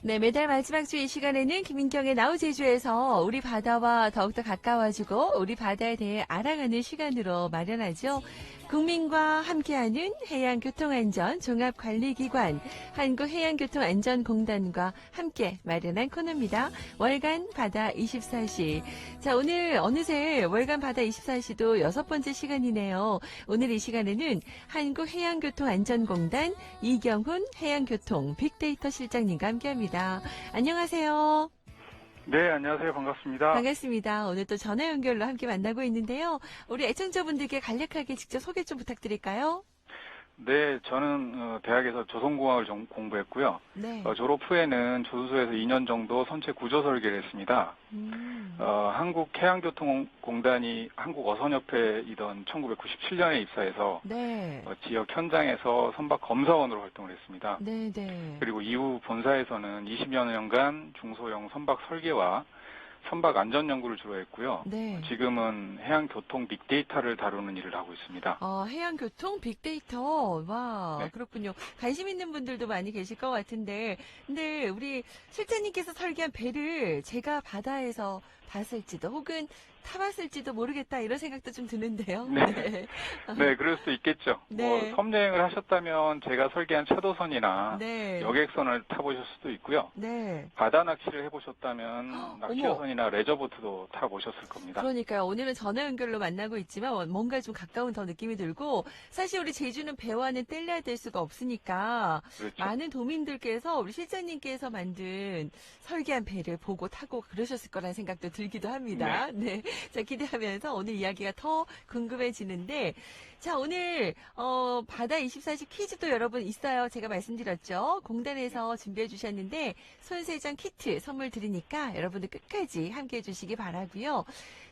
네, 매달 마지막 주 이 시간에는 김인경의 나우 제주에서 우리 바다와 더욱더 가까워지고 우리 바다에 대해 알아가는 시간으로 마련하죠. 국민과 함께하는 해양교통안전 종합관리기관 한국해양교통안전공단과 함께 마련한 코너입니다. 월간 바다 24시. 자, 오늘 어느새 월간 바다 24시도 6번째 시간이네요. 오늘 이 시간에는 한국해양교통안전공단 이경훈 해양교통 빅데이터 실장님과 함께합니다. 안녕하세요. 네, 안녕하세요. 반갑습니다. 반갑습니다. 오늘 또 전화 연결로 함께 만나고 있는데요. 우리 애청자분들께 간략하게 직접 소개 좀 부탁드릴까요? 네, 저는 대학에서 조선공학을 공부했고요. 네. 졸업 후에는 조수소에서 2년 정도 선체 구조 설계를 했습니다. 한국해양교통공단이 한국어선협회이던 1997년에 입사해서 네. 지역 현장에서 선박 검사원으로 활동을 했습니다. 네, 네. 그리고 이후 본사에서는 20여 년간 중소형 선박 설계와 선박 안전 연구를 주로 했고요. 네. 지금은 해양교통 빅데이터를 다루는 일을 하고 있습니다. 해양교통 빅데이터. 와, 네. 그렇군요. 관심 있는 분들도 많이 계실 것 같은데, 근데 우리 실장님께서 설계한 배를 제가 바다에서 봤을지도 혹은 타봤을지도 모르겠다 이런 생각도 좀 드는데요. 네. 네. 네, 그럴 수도 있겠죠. 네. 섬여행을 하셨다면 제가 설계한 차도선이나 네. 여객선을 타보실 수도 있고요. 네. 바다 낚시를 해보셨다면 낚시어선이나 레저보트도 타보셨을 겁니다. 그러니까요. 오늘은 전화 연결로 만나고 있지만 뭔가 좀 가까운 더 느낌이 들고 사실 우리 제주는 배와는 뗄래야 될 수가 없으니까 그렇죠. 많은 도민들께서 우리 실장님께서 만든 설계한 배를 보고 타고 그러셨을 거라는 생각도 들기도 합니다. 네. 자, 기대하면서 오늘 이야기가 더 궁금해지는데 자, 오늘 바다 24시 퀴즈도 여러분 있어요. 제가 말씀드렸죠. 공단에서 준비해 주셨는데 손세정 키트 선물 드리니까 여러분들 끝까지 함께해 주시기 바라고요.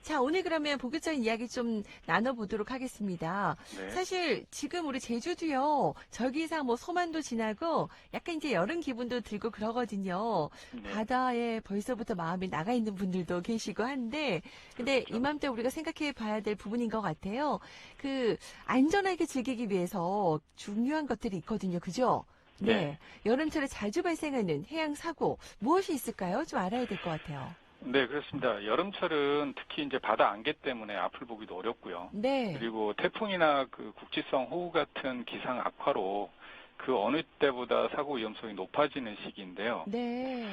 자, 오늘 그러면 본격적인 이야기 좀 나눠보도록 하겠습니다. 네. 사실 지금 우리 제주도요. 절기상 뭐 소만도 지나고 약간 이제 여름 기분도 들고 그러거든요. 네. 바다에 벌써부터 마음이 나가 있는 분들도 계시고 한데 근데 그렇죠. 이맘때 우리가 생각해 봐야 될 부분인 것 같아요. 안전하게 즐기기 위해서 중요한 것들이 있거든요. 그죠? 네. 여름철에 자주 발생하는 해양 사고 무엇이 있을까요? 좀 알아야 될 것 같아요. 네, 그렇습니다. 여름철은 특히 이제 바다 안개 때문에 앞을 보기도 어렵고요. 네. 그리고 태풍이나 국지성 호우 같은 기상 악화로 그 어느 때보다 사고 위험성이 높아지는 시기인데요. 네.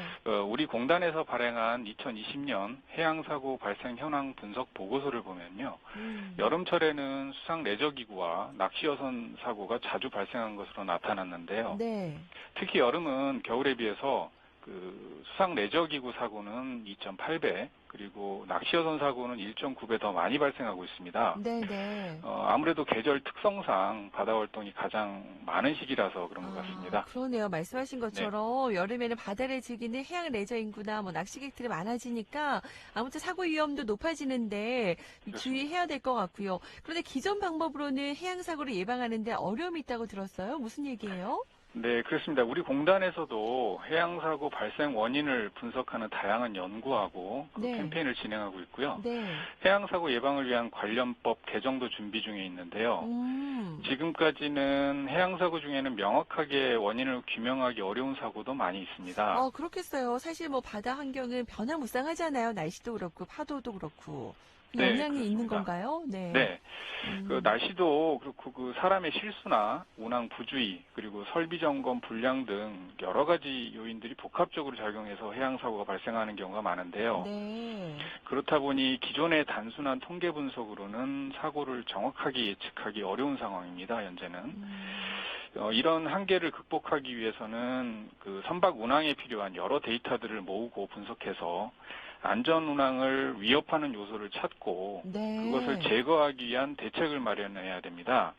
우리 공단에서 발행한 2020년 해양사고 발생 현황 분석 보고서를 보면요. 여름철에는 수상 레저기구와 낚시어선 사고가 자주 발생한 것으로 나타났는데요. 네. 특히 여름은 겨울에 비해서 수상 레저기구 사고는 2.8배, 그리고 낚시어선 사고는 1.9배 더 많이 발생하고 있습니다. 네네. 아무래도 계절 특성상 바다 활동이 가장 많은 시기라서 그런 것 같습니다. 그러네요. 말씀하신 것처럼 여름에는 바다를 즐기는 해양 레저 인구나 낚시객들이 많아지니까 아무튼 사고 위험도 높아지는데 주의해야 될 것 같고요. 그런데 기존 방법으로는 해양 사고를 예방하는데 어려움이 있다고 들었어요. 무슨 얘기예요? 네, 그렇습니다. 우리 공단에서도 해양사고 발생 원인을 분석하는 다양한 연구하고 캠페인을 진행하고 있고요. 네. 해양사고 예방을 위한 관련법 개정도 준비 중에 있는데요. 지금까지는 해양사고 중에는 명확하게 원인을 규명하기 어려운 사고도 많이 있습니다. 그렇겠어요. 사실 바다 환경은 변화무쌍하잖아요. 날씨도 그렇고 파도도 그렇고. 네, 영향이 그렇습니다. 있는 건가요? 네. 네. 날씨도 그렇고 사람의 실수나 운항 부주의 그리고 설비 점검 불량 등 여러 가지 요인들이 복합적으로 작용해서 해양 사고가 발생하는 경우가 많은데요. 네. 그렇다 보니 기존의 단순한 통계 분석으로는 사고를 정확하게 예측하기 어려운 상황입니다. 현재는. 이런 한계를 극복하기 위해서는 선박 운항에 필요한 여러 데이터들을 모으고 분석해서 안전 운항을 위협하는 요소를 찾고 그것을 제거하기 위한 대책을 마련해야 됩니다.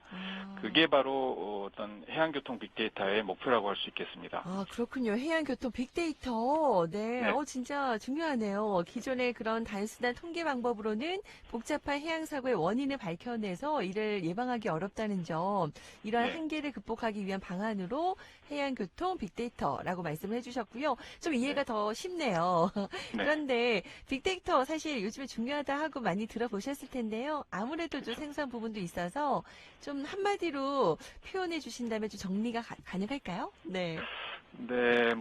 그게 바로 어떤 해양교통 빅데이터의 목표라고 할 수 있겠습니다. 그렇군요. 해양교통 빅데이터. 네. 진짜 중요하네요. 기존의 그런 단순한 통계 방법으로는 복잡한 해양사고의 원인을 밝혀내서 이를 예방하기 어렵다는 점, 이러한 한계를 극복하기 위한 방안으로 해양교통 빅데이터라고 말씀을 해주셨고요. 좀 이해가 더 쉽네요. 그런데 빅데이터 사실 요즘에 중요하다 하고 많이 들어보셨을 텐데요. 아무래도 좀 생소한 부분도 있어서 좀 한마디로 표현해 주신다면 좀 정리가 가능할까요? 네. 네,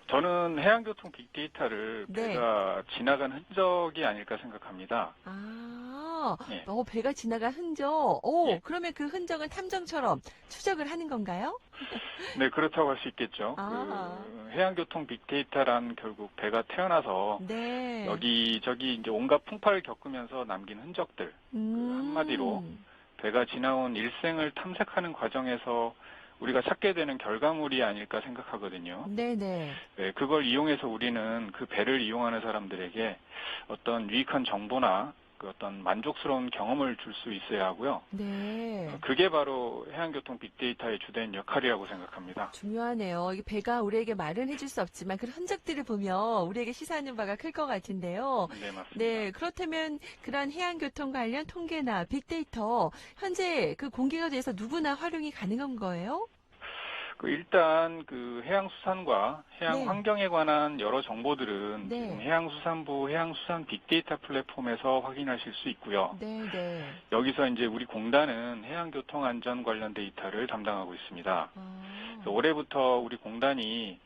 저는 해양교통 빅데이터를 네. 배가 지나간 흔적이 아닐까 생각합니다. 예, 배가 지나간 흔적. 오, 예. 그러면 그 흔적은 탐정처럼 추적을 하는 건가요? 네, 그렇다고 할 수 있겠죠. 아, 해양교통 빅데이터란 결국 배가 태어나서 네. 여기저기 이제 온갖 풍파를 겪으면서 남긴 흔적들, 한마디로 음, 배가 지나온 일생을 탐색하는 과정에서 우리가 찾게 되는 결과물이 아닐까 생각하거든요. 네네. 네, 그걸 이용해서 우리는 그 배를 이용하는 사람들에게 어떤 유익한 정보나 그 어떤 만족스러운 경험을 줄 수 있어야 하고요. 네. 그게 바로 해양교통 빅데이터의 주된 역할이라고 생각합니다. 중요하네요. 이 배가 우리에게 말은 해줄 수 없지만 그 흔적들을 보면 우리에게 시사하는 바가 클 것 같은데요. 네, 맞습니다. 네, 그렇다면 그런 해양교통 관련 통계나 빅데이터 현재 그 공개가 돼서 누구나 활용이 가능한 거예요? 일단 해양수산과 해양 네, 환경에 관한 여러 정보들은 지금 네, 해양수산부 해양수산 빅데이터 플랫폼에서 확인하실 수 있고요. 네, 네. 여기서 이제 우리 공단은 해양교통 안전 관련 데이터를 담당하고 있습니다. 그래서 아, 올해부터 우리 공단이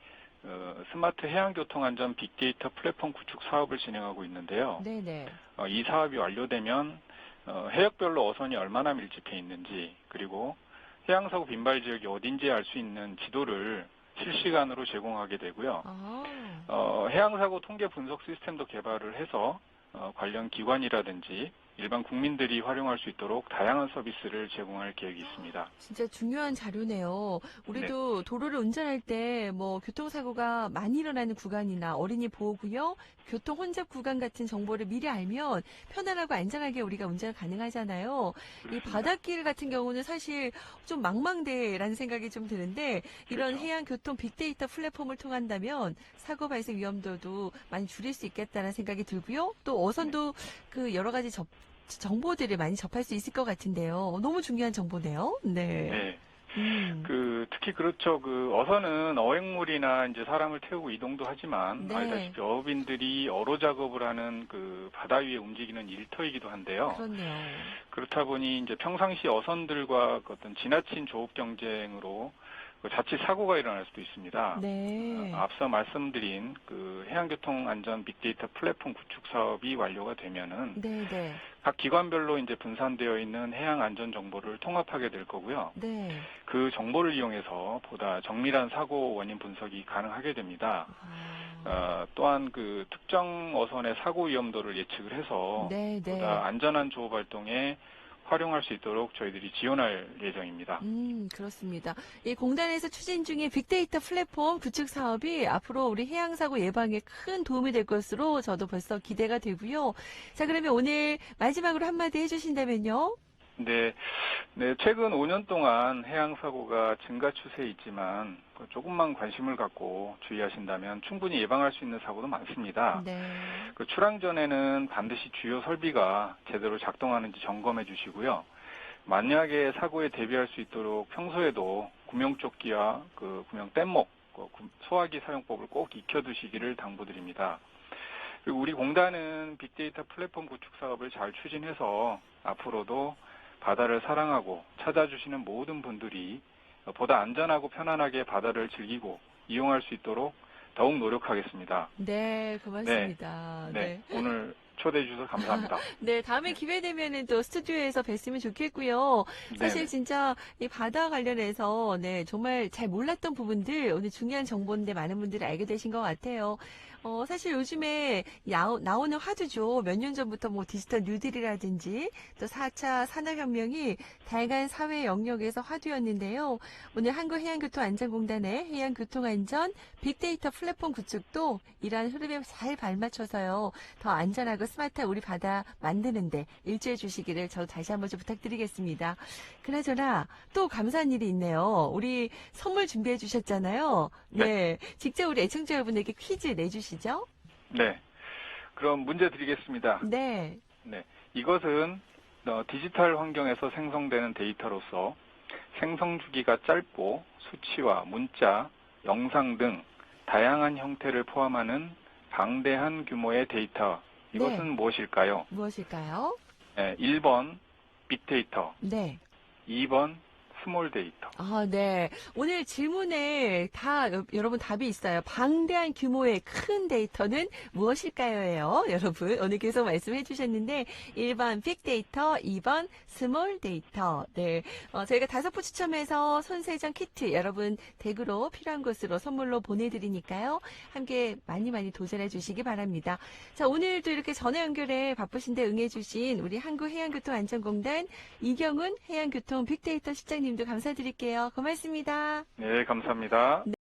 스마트 해양교통 안전 빅데이터 플랫폼 구축 사업을 진행하고 있는데요. 네, 네. 이 사업이 완료되면 해역별로 어선이 얼마나 밀집해 있는지, 그리고 해양사고 빈발 지역이 어딘지 알 수 있는 지도를 실시간으로 제공하게 되고요. 아. 해양사고 통계 분석 시스템도 개발을 해서 관련 기관이라든지 일반 국민들이 활용할 수 있도록 다양한 서비스를 제공할 계획이 있습니다. 진짜 중요한 자료네요. 네, 우리도 도로를 운전할 때 뭐 교통사고가 많이 일어나는 구간이나 어린이 보호구역, 교통 혼잡 구간 같은 정보를 미리 알면 편안하고 안전하게 우리가 운전을 가능하잖아요. 이 그렇습니다. 바닷길 같은 경우는 사실 좀 망망대해라는 생각이 좀 드는데 이런 그렇죠. 해양 교통 빅데이터 플랫폼을 통한다면 사고 발생 위험도도 많이 줄일 수 있겠다는 생각이 들고요. 또 네. 어선도 그 여러 가지 정보들을 많이 접할 수 있을 것 같은데요. 너무 중요한 정보네요. 네. 네. 음. 특히 그렇죠. 어선은 어획물이나 이제 사람을 태우고 이동도 하지만 네. 알다시피 어업인들이 어로 작업을 하는 바다 위에 움직이는 일터이기도 한데요. 그렇네요. 그렇다 보니 이제 평상시 어선들과 어떤 지나친 조업 경쟁으로 자칫 사고가 일어날 수도 있습니다. 네. 앞서 말씀드린 해양교통 안전 빅데이터 플랫폼 구축 사업이 완료가 되면은 네, 네. 각 기관별로 이제 분산되어 있는 해양 안전 정보를 통합하게 될 거고요. 네. 그 정보를 이용해서 보다 정밀한 사고 원인 분석이 가능하게 됩니다. 아. 또한 특정 어선의 사고 위험도를 예측을 해서 네, 네. 보다 안전한 조업 활동에 활용할 수 있도록 저희들이 지원할 예정입니다. 그렇습니다. 이 공단에서 추진 중인 빅데이터 플랫폼 구축 사업이 앞으로 우리 해양사고 예방에 큰 도움이 될 것으로 저도 벌써 기대가 되고요. 자, 그러면 오늘 마지막으로 한마디 해주신다면요. 네, 네, 최근 5년 동안 해양 사고가 증가 추세에 있지만 조금만 관심을 갖고 주의하신다면 충분히 예방할 수 있는 사고도 많습니다. 네. 출항 전에는 반드시 주요 설비가 제대로 작동하는지 점검해 주시고요. 만약에 사고에 대비할 수 있도록 평소에도 구명조끼와 구명 뗏목, 소화기 사용법을 꼭 익혀두시기를 당부드립니다. 그리고 우리 공단은 빅데이터 플랫폼 구축 사업을 잘 추진해서 앞으로도 바다를 사랑하고 찾아주시는 모든 분들이 보다 안전하고 편안하게 바다를 즐기고 이용할 수 있도록 더욱 노력하겠습니다. 네, 네, 고맙습니다. 네. 네. 오늘 초대해 주셔서 감사합니다. 네, 다음에 네, 기회 되면은 또 스튜디오에서 뵀으면 좋겠고요. 사실 네네. 진짜 이 바다 관련해서 네, 정말 잘 몰랐던 부분들 오늘 중요한 정보인데 많은 분들이 알게 되신 것 같아요. 사실 요즘에 나오는 화두죠. 몇 년 전부터 뭐 디지털 뉴딜이라든지 또 4차 산업혁명이 다양한 사회 영역에서 화두였는데요. 오늘 한국해양교통안전공단의 해양교통안전 빅데이터 플랫폼 구축도 이러한 흐름에 잘 발맞춰서요. 더 안전하고 스마트한 우리 바다 만드는데 일조해 주시기를 저 다시 한번 좀 부탁드리겠습니다. 그나저나 또 감사한 일이 있네요. 우리 선물 준비해 주셨잖아요. 네, 네. 직접 우리 애청자 여러분에게 퀴즈 내주시죠. 네. 그럼 문제 드리겠습니다. 네. 네. 이것은 디지털 환경에서 생성되는 데이터로서 생성 주기가 짧고 수치와 문자, 영상 등 다양한 형태를 포함하는 방대한 규모의 데이터. 네. 이것은 무엇일까요? 무엇일까요? 네, 1번 빅데이터, 네. 2번 스몰 데이터. 아, 네. 오늘 질문에 다 여러분 답이 있어요. 방대한 규모의 큰 데이터는 무엇일까요?예요. 여러분 오늘 계속 말씀해 주셨는데 1번 빅데이터, 2번 스몰 데이터. 네. 저희가 5분 추첨해서 손세정 키트 여러분 댁으로 필요한 곳으로 선물로 보내드리니까요. 함께 많이 도전해 주시기 바랍니다. 자, 오늘도 이렇게 전화 연결에 바쁘신데 응해주신 우리 한국해양교통안전공단 이경훈 해양교통 빅데이터 실장님도 감사드릴게요. 고맙습니다. 네, 감사합니다.